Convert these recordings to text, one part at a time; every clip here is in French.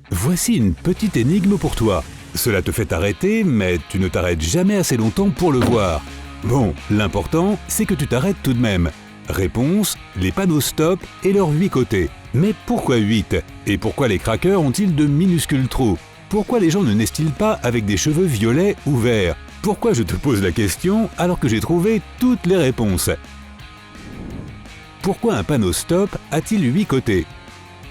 Voici une petite énigme pour toi. Cela te fait arrêter, mais tu ne t'arrêtes jamais assez longtemps pour le voir. Bon, l'important, c'est que tu t'arrêtes tout de même. Réponse, les panneaux stop et leurs 8 côtés. Mais pourquoi 8? Et pourquoi les craqueurs ont-ils de minuscules trous? Pourquoi les gens ne naissent-ils pas avec des cheveux violets ou verts? Pourquoi je te pose la question alors que j'ai trouvé toutes les réponses? Pourquoi un panneau stop a-t-il 8 côtés?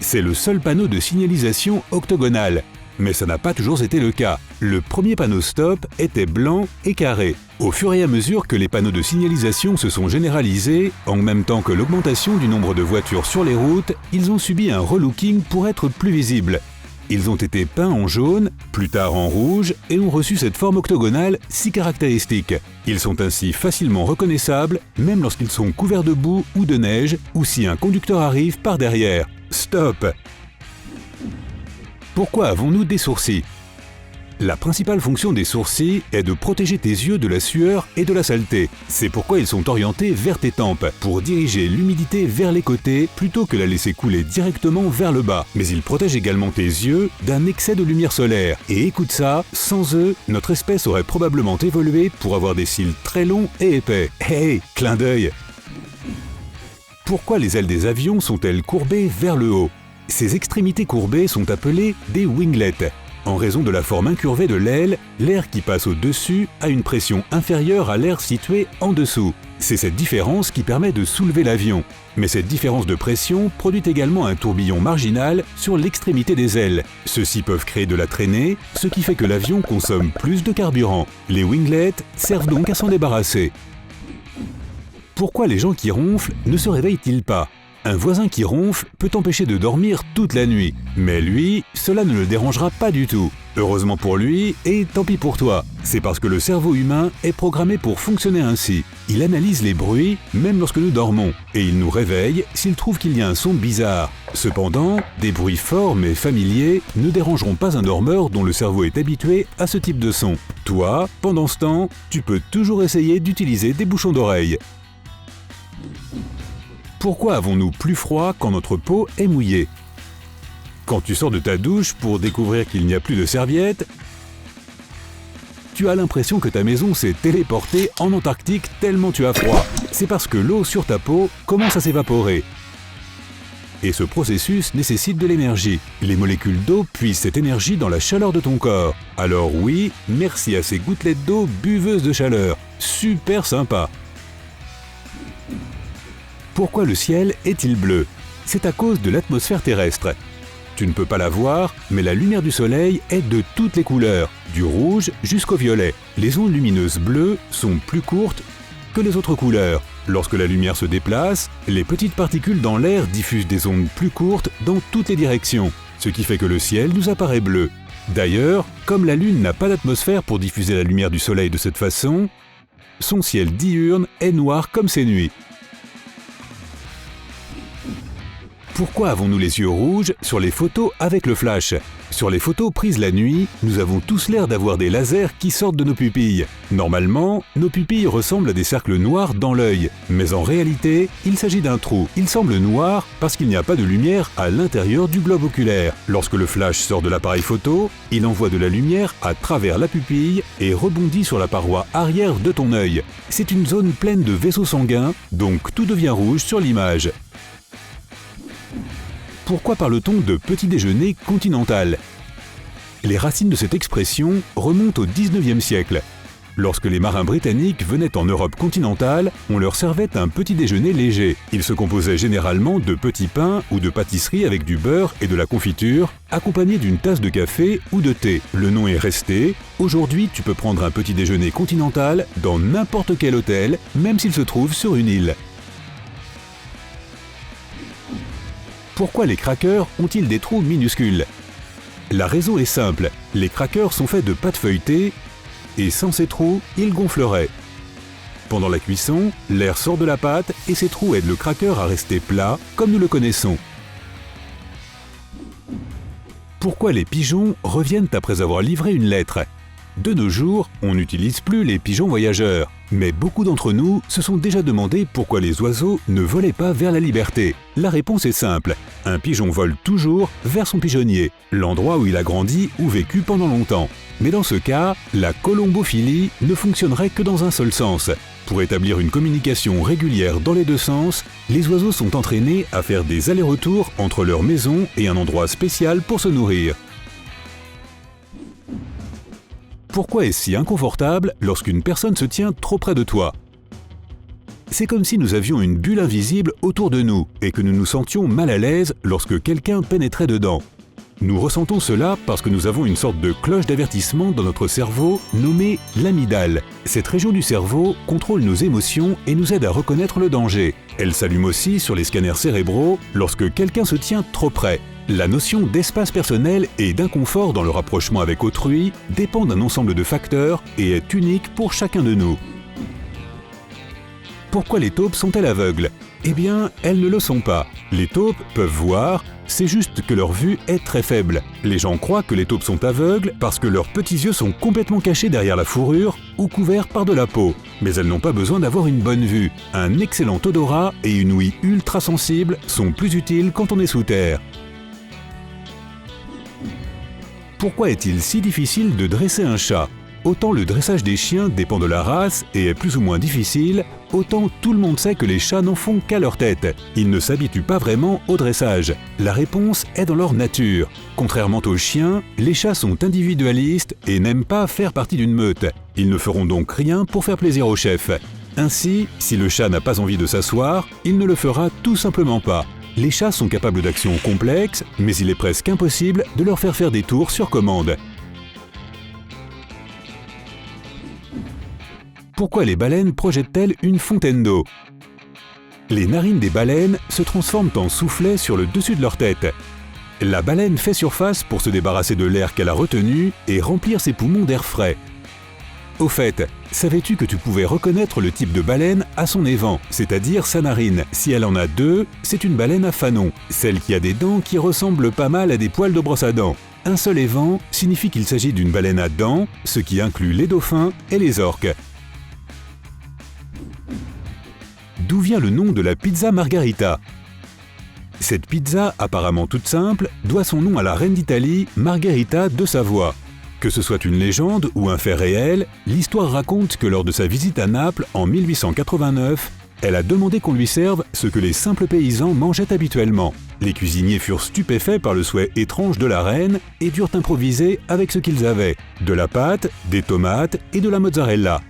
C'est le seul panneau de signalisation octogonal. Mais ça n'a pas toujours été le cas. Le premier panneau stop était blanc et carré. Au fur et à mesure que les panneaux de signalisation se sont généralisés, en même temps que l'augmentation du nombre de voitures sur les routes, ils ont subi un relooking pour être plus visibles. Ils ont été peints en jaune, plus tard en rouge, et ont reçu cette forme octogonale si caractéristique. Ils sont ainsi facilement reconnaissables, même lorsqu'ils sont couverts de boue ou de neige, ou si un conducteur arrive par derrière. Stop! Pourquoi avons-nous des sourcils? La principale fonction des sourcils est de protéger tes yeux de la sueur et de la saleté. C'est pourquoi ils sont orientés vers tes tempes, pour diriger l'humidité vers les côtés plutôt que la laisser couler directement vers le bas. Mais ils protègent également tes yeux d'un excès de lumière solaire. Et écoute ça, sans eux, notre espèce aurait probablement évolué pour avoir des cils très longs et épais. Hey, clin d'œil! Pourquoi les ailes des avions sont-elles courbées vers le haut? Ces extrémités courbées sont appelées des winglets. En raison de la forme incurvée de l'aile, l'air qui passe au-dessus a une pression inférieure à l'air situé en dessous. C'est cette différence qui permet de soulever l'avion. Mais cette différence de pression produit également un tourbillon marginal sur l'extrémité des ailes. Ceux-ci peuvent créer de la traînée, ce qui fait que l'avion consomme plus de carburant. Les winglets servent donc à s'en débarrasser. Pourquoi les gens qui ronflent ne se réveillent-ils pas? Un voisin qui ronfle peut t'empêcher de dormir toute la nuit. Mais lui, cela ne le dérangera pas du tout. Heureusement pour lui, et tant pis pour toi. C'est parce que le cerveau humain est programmé pour fonctionner ainsi. Il analyse les bruits, même lorsque nous dormons, et il nous réveille s'il trouve qu'il y a un son bizarre. Cependant, des bruits forts mais familiers ne dérangeront pas un dormeur dont le cerveau est habitué à ce type de son. Toi, pendant ce temps, tu peux toujours essayer d'utiliser des bouchons d'oreille. Pourquoi avons-nous plus froid quand notre peau est mouillée? Quand tu sors de ta douche pour découvrir qu'il n'y a plus de serviettes, tu as l'impression que ta maison s'est téléportée en Antarctique tellement tu as froid. C'est parce que l'eau sur ta peau commence à s'évaporer. Et ce processus nécessite de l'énergie. Les molécules d'eau puisent cette énergie dans la chaleur de ton corps. Alors oui, merci à ces gouttelettes d'eau buveuses de chaleur. Super sympa! Pourquoi le ciel est-il bleu? C'est à cause de l'atmosphère terrestre. Tu ne peux pas la voir, mais la lumière du soleil est de toutes les couleurs, du rouge jusqu'au violet. Les ondes lumineuses bleues sont plus courtes que les autres couleurs. Lorsque la lumière se déplace, les petites particules dans l'air diffusent des ondes plus courtes dans toutes les directions, ce qui fait que le ciel nous apparaît bleu. D'ailleurs, comme la Lune n'a pas d'atmosphère pour diffuser la lumière du soleil de cette façon, son ciel diurne est noir comme ses nuits. Pourquoi avons-nous les yeux rouges sur les photos avec le flash? Sur les photos prises la nuit, nous avons tous l'air d'avoir des lasers qui sortent de nos pupilles. Normalement, nos pupilles ressemblent à des cercles noirs dans l'œil. Mais en réalité, il s'agit d'un trou. Il semble noir parce qu'il n'y a pas de lumière à l'intérieur du globe oculaire. Lorsque le flash sort de l'appareil photo, il envoie de la lumière à travers la pupille et rebondit sur la paroi arrière de ton œil. C'est une zone pleine de vaisseaux sanguins, donc tout devient rouge sur l'image. Pourquoi parle-t-on de petit déjeuner continental? Les racines de cette expression remontent au XIXe siècle. Lorsque les marins britanniques venaient en Europe continentale, on leur servait un petit déjeuner léger. Il se composait généralement de petits pains ou de pâtisseries avec du beurre et de la confiture, accompagné d'une tasse de café ou de thé. Le nom est resté. Aujourd'hui, tu peux prendre un petit déjeuner continental dans n'importe quel hôtel, même s'il se trouve sur une île. Pourquoi les crackers ont-ils des trous minuscules? La raison est simple, les crackers sont faits de pâte feuilletée et sans ces trous, ils gonfleraient. Pendant la cuisson, l'air sort de la pâte et ces trous aident le cracker à rester plat comme nous le connaissons. Pourquoi les pigeons reviennent après avoir livré une lettre? De nos jours, on n'utilise plus les pigeons voyageurs. Mais beaucoup d'entre nous se sont déjà demandé pourquoi les oiseaux ne volaient pas vers la liberté. La réponse est simple. Un pigeon vole toujours vers son pigeonnier, l'endroit où il a grandi ou vécu pendant longtemps. Mais dans ce cas, la colombophilie ne fonctionnerait que dans un seul sens. Pour établir une communication régulière dans les deux sens, les oiseaux sont entraînés à faire des allers-retours entre leur maison et un endroit spécial pour se nourrir. Pourquoi est-ce si inconfortable lorsqu'une personne se tient trop près de toi? C'est comme si nous avions une bulle invisible autour de nous et que nous nous sentions mal à l'aise lorsque quelqu'un pénétrait dedans. Nous ressentons cela parce que nous avons une sorte de cloche d'avertissement dans notre cerveau nommée l'amygdale. Cette région du cerveau contrôle nos émotions et nous aide à reconnaître le danger. Elle s'allume aussi sur les scanners cérébraux lorsque quelqu'un se tient trop près. La notion d'espace personnel et d'inconfort dans le rapprochement avec autrui dépend d'un ensemble de facteurs et est unique pour chacun de nous. Pourquoi les taupes sont-elles aveugles? Eh bien, elles ne le sont pas. Les taupes peuvent voir, c'est juste que leur vue est très faible. Les gens croient que les taupes sont aveugles parce que leurs petits yeux sont complètement cachés derrière la fourrure ou couverts par de la peau. Mais elles n'ont pas besoin d'avoir une bonne vue. Un excellent odorat et une ouïe ultra sensible sont plus utiles quand on est sous terre. Pourquoi est-il si difficile de dresser un chat? Autant le dressage des chiens dépend de la race et est plus ou moins difficile, autant tout le monde sait que les chats n'en font qu'à leur tête. Ils ne s'habituent pas vraiment au dressage. La réponse est dans leur nature. Contrairement aux chiens, les chats sont individualistes et n'aiment pas faire partie d'une meute. Ils ne feront donc rien pour faire plaisir au chef. Ainsi, si le chat n'a pas envie de s'asseoir, il ne le fera tout simplement pas. Les chats sont capables d'actions complexes, mais il est presque impossible de leur faire faire des tours sur commande. Pourquoi les baleines projettent-elles une fontaine d'eau? Les narines des baleines se transforment en soufflets sur le dessus de leur tête. La baleine fait surface pour se débarrasser de l'air qu'elle a retenu et remplir ses poumons d'air frais. Au fait, savais-tu que tu pouvais reconnaître le type de baleine à son évent, c'est-à-dire sa narine? Si elle en a deux, c'est une baleine à fanon, celle qui a des dents qui ressemblent pas mal à des poils de brosse à dents. Un seul évent signifie qu'il s'agit d'une baleine à dents, ce qui inclut les dauphins et les orques. D'où vient le nom de la pizza margarita? Cette pizza, apparemment toute simple, doit son nom à la reine d'Italie, Margherita de Savoie. Que ce soit une légende ou un fait réel, l'histoire raconte que lors de sa visite à Naples en 1889, elle a demandé qu'on lui serve ce que les simples paysans mangeaient habituellement. Les cuisiniers furent stupéfaits par le souhait étrange de la reine et durent improviser avec ce qu'ils avaient, de la pâte, des tomates et de la mozzarella.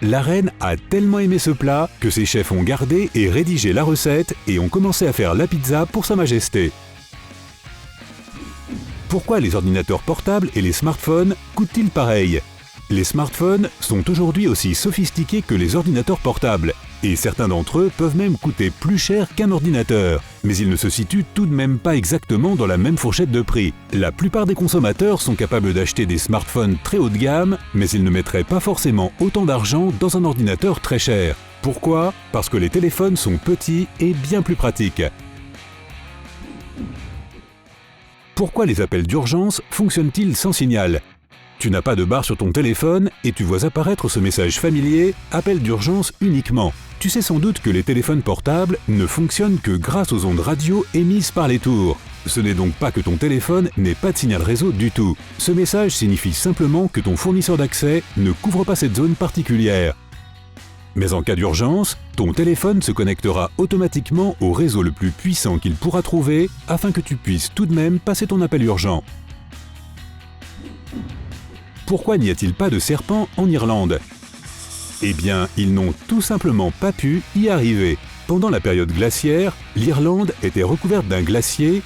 La reine a tellement aimé ce plat que ses chefs ont gardé et rédigé la recette et ont commencé à faire la pizza pour Sa Majesté. Pourquoi les ordinateurs portables et les smartphones coûtent-ils pareil? Les smartphones sont aujourd'hui aussi sophistiqués que les ordinateurs portables, et certains d'entre eux peuvent même coûter plus cher qu'un ordinateur. Mais ils ne se situent tout de même pas exactement dans la même fourchette de prix. La plupart des consommateurs sont capables d'acheter des smartphones très haut de gamme, mais ils ne mettraient pas forcément autant d'argent dans un ordinateur très cher. Pourquoi? Parce que les téléphones sont petits et bien plus pratiques. Pourquoi les appels d'urgence fonctionnent-ils sans signal? Tu n'as pas de barre sur ton téléphone et tu vois apparaître ce message familier « Appel d'urgence uniquement ». Tu sais sans doute que les téléphones portables ne fonctionnent que grâce aux ondes radio émises par les tours. Ce n'est donc pas que ton téléphone n'ait pas de signal réseau du tout. Ce message signifie simplement que ton fournisseur d'accès ne couvre pas cette zone particulière. Mais en cas d'urgence, ton téléphone se connectera automatiquement au réseau le plus puissant qu'il pourra trouver afin que tu puisses tout de même passer ton appel urgent. Pourquoi n'y a-t-il pas de serpents en Irlande? Eh bien, ils n'ont tout simplement pas pu y arriver. Pendant la période glaciaire, l'Irlande était recouverte d'un glacier.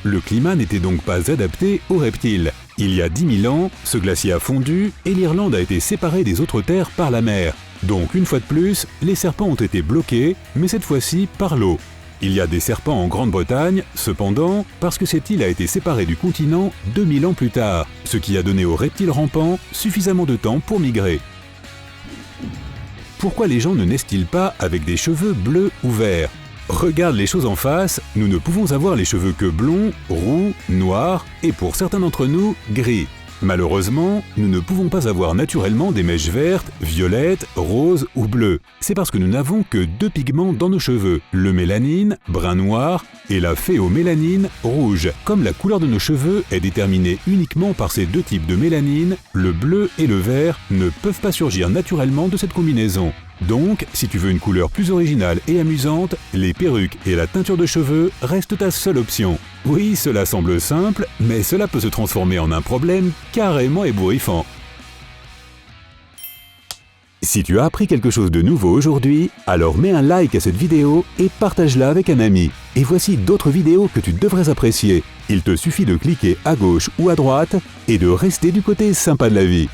Le climat n'était donc pas adapté aux reptiles. Il y a 10 000 ans, ce glacier a fondu et l'Irlande a été séparée des autres terres par la mer. Donc une fois de plus, les serpents ont été bloqués, mais cette fois-ci par l'eau. Il y a des serpents en Grande-Bretagne, cependant, parce que cette île a été séparée du continent 2000 ans plus tard, ce qui a donné aux reptiles rampants suffisamment de temps pour migrer. Pourquoi les gens ne naissent-ils pas avec des cheveux bleus ou verts? Regarde les choses en face, nous ne pouvons avoir les cheveux que blonds, roux, noirs et pour certains d'entre nous, gris. Malheureusement, nous ne pouvons pas avoir naturellement des mèches vertes, violettes, roses ou bleues. C'est parce que nous n'avons que 2 pigments dans nos cheveux, le mélanine, brun noir, et la phéomélanine, rouge. Comme la couleur de nos cheveux est déterminée uniquement par ces 2 types de mélanine, le bleu et le vert ne peuvent pas surgir naturellement de cette combinaison. Donc, si tu veux une couleur plus originale et amusante, les perruques et la teinture de cheveux restent ta seule option. Oui, cela semble simple, mais cela peut se transformer en un problème carrément ébouriffant. Si tu as appris quelque chose de nouveau aujourd'hui, alors mets un like à cette vidéo et partage-la avec un ami. Et voici d'autres vidéos que tu devrais apprécier. Il te suffit de cliquer à gauche ou à droite et de rester du côté sympa de la vie.